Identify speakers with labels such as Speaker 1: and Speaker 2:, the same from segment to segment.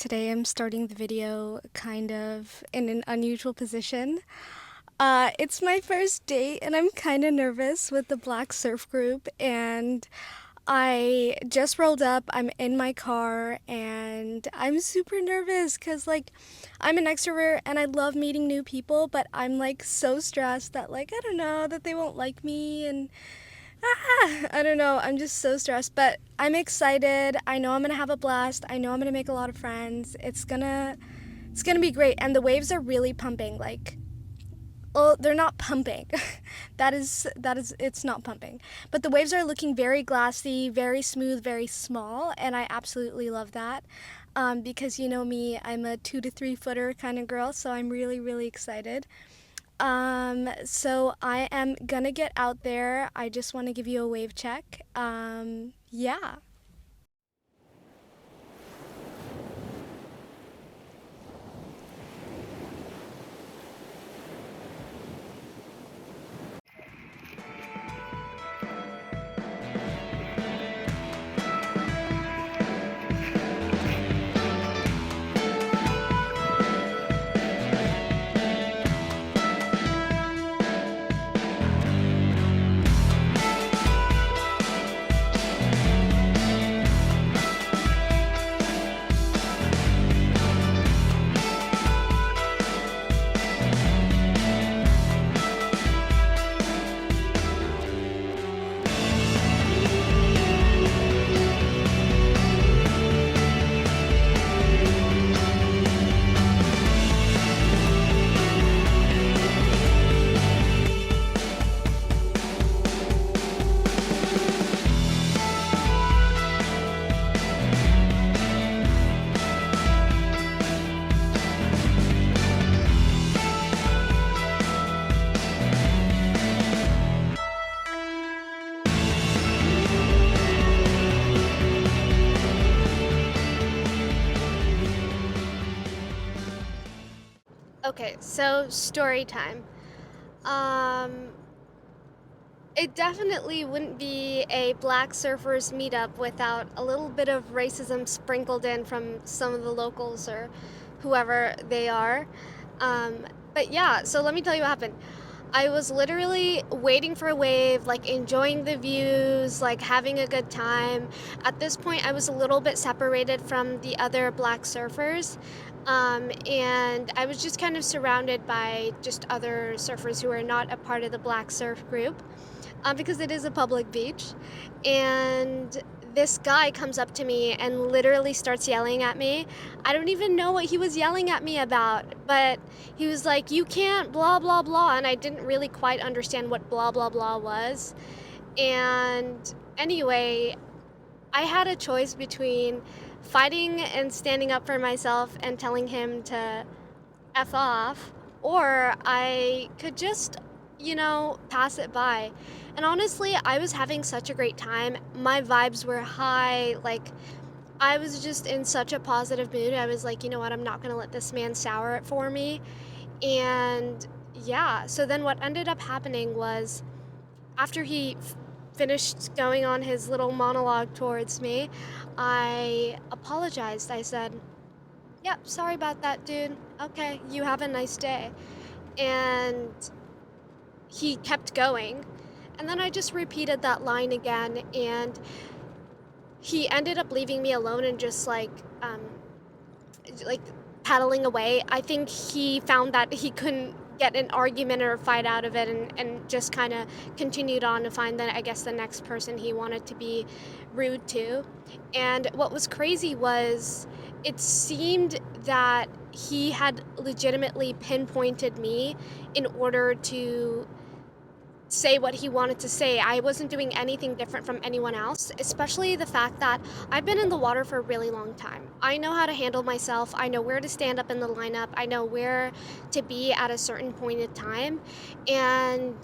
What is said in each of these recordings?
Speaker 1: today I'm starting the video kind of in an unusual position. It's my first date and I'm kind of nervous with the Black Surf group, and I just rolled up. I'm in my car and I'm super nervous because I'm an extrovert and I love meeting new people, but I'm so stressed that I don't know that they won't like me, and I don't know. I'm just so stressed, but I'm excited. I know I'm gonna have a blast. I know I'm gonna make a lot of friends. It's gonna be great. And the waves are really pumping. Well, they're not pumping. It's not pumping. But the waves are looking very glassy, very smooth, very small, and I absolutely love that. Because you know me, I'm a 2 to 3 footer kind of girl, so I'm really, really excited. So I am gonna get out there. I just want to give you a wave check. Yeah. Okay, so story time. Um, it definitely wouldn't be a Black Surfers meetup without a little bit of racism sprinkled in from some of the locals or whoever they are. Um, but yeah, so let me tell you what happened. I was literally waiting for a wave, enjoying the views, having a good time. At this point, I was a little bit separated from the other Black surfers. And I was just kind of surrounded by just other surfers who are not a part of the Black Surf group, because it is a public beach. And this guy comes up to me and literally starts yelling at me. I don't even know what he was yelling at me about, but he was like, "You can't, blah, blah, blah." And I didn't really quite understand what blah, blah, blah was. And anyway, I had a choice between fighting and standing up for myself and telling him to F off, or I could just, pass it by. And honestly, I was having such a great time. My vibes were high. I was just in such a positive mood. I was like, you know what, I'm not gonna let this man sour it for me. And yeah, so then what ended up happening was after he finished going on his little monologue towards me, I apologized. I said, "Yep, sorry about that, dude. Okay, you have a nice day." And he kept going. And then I just repeated that line again, and he ended up leaving me alone and just like paddling away. I think he found that he couldn't get an argument or a fight out of it, and just kind of continued on to find that, I guess, the next person he wanted to be rude to. And what was crazy was it seemed that he had legitimately pinpointed me in order to say what he wanted to say. I wasn't doing anything different from anyone else, especially the fact that I've been in the water for a really long time. I know how to handle myself. I know where to stand up in the lineup. I know where to be at a certain point in time. And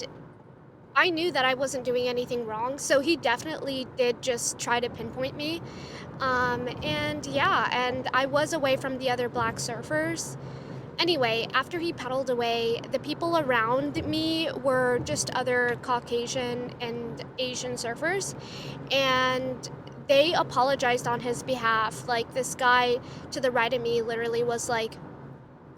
Speaker 1: I knew that I wasn't doing anything wrong. So he definitely did just try to pinpoint me. And yeah, and I was away from the other Black surfers. Anyway, after he pedaled away, the people around me were just other Caucasian and Asian surfers, and they apologized on his behalf. Like, this guy to the right of me literally was like,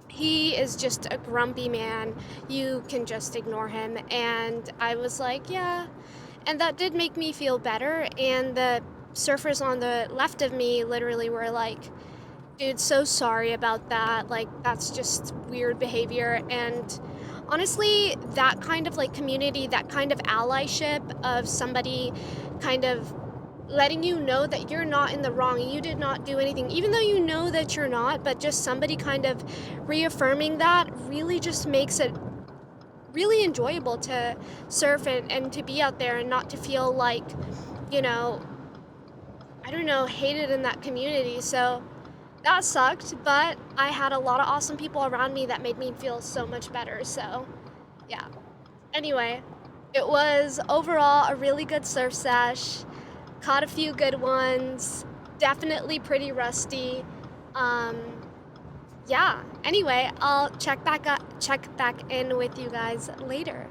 Speaker 1: he is just a grumpy man. You can just ignore him. And I was like, yeah. And that did make me feel better. And the surfers on the left of me literally were like, dude, so sorry about that. Like, that's just weird behavior. And honestly, that kind of like community, that kind of allyship of somebody kind of letting you know that you're not in the wrong, you did not do anything, even though you know that you're not, but just somebody kind of reaffirming that really just makes it really enjoyable to surf and to be out there and not to feel like, you know, I don't know, hated in that community. So that sucked, but I had a lot of awesome people around me that made me feel so much better. So, yeah. Anyway, it was overall a really good surf sesh. Caught a few good ones. Definitely pretty rusty. Um, yeah. Anyway, I'll check back in with you guys later.